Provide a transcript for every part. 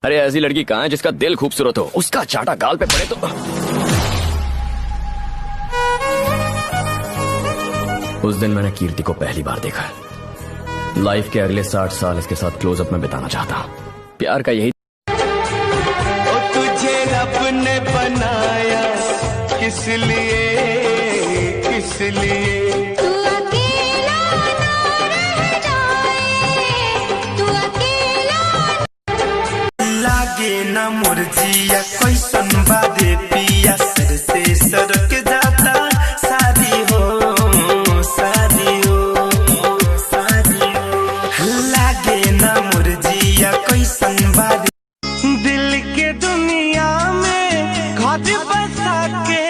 अरे ऐसी लड़की कहाँ है जिसका दिल खूबसूरत हो, उसका चाटा गाल पे पड़े तो। उस दिन मैंने कीर्ति को पहली बार देखा। लाइफ के अगले 60 साल इसके साथ क्लोजअप में बिताना चाहता। प्यार का यही। तुझे रब ने बनाया किस लिए, किस लिए? तू अकेला ना रह जाए, तू अकेला लागे ना मुरझिया कोई सुनवा दे पिया, सर से सरक जाता सारी हो, सारी हो, सारी हो। लागे ना मुरझिया कोई सुनवा दे, दिल के दुनिया में घर बसा के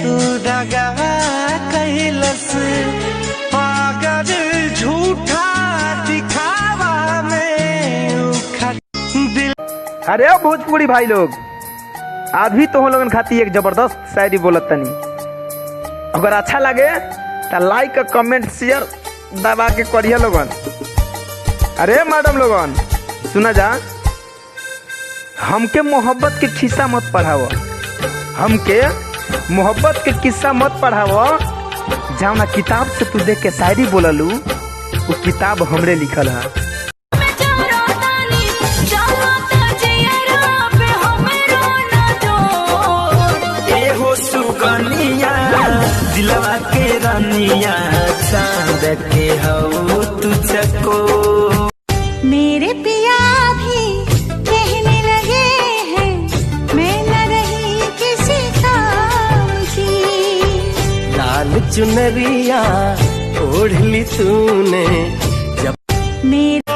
तू दगा कैलस, पागल झूठा दिखावा में दिल। अरे ओ भोजपुरी भाई लोग, आज भी तो हम लोगन खाती एक जबरदस्त शायरी बोलत तनी। अगर अच्छा लगे तो लाइक कमेंट शेयर दबा के करिए लोगन। अरे मैडम लोगन सुना जा, हमके मोहब्बत के किस्सा मत पढ़ाओ, हमके मोहब्बत के किस्सा मत पढ़ाओ। जौना किताब से तू देख के शायरी बोललू वो किताब हमरे लिखल है। दिलवा के रानिया चांद के हो तुझको। मेरे पिया भी कहने लगे हैं मैं न रही किसी काम की। लाल चुनरिया ओढ़ ली तूने जब मेरे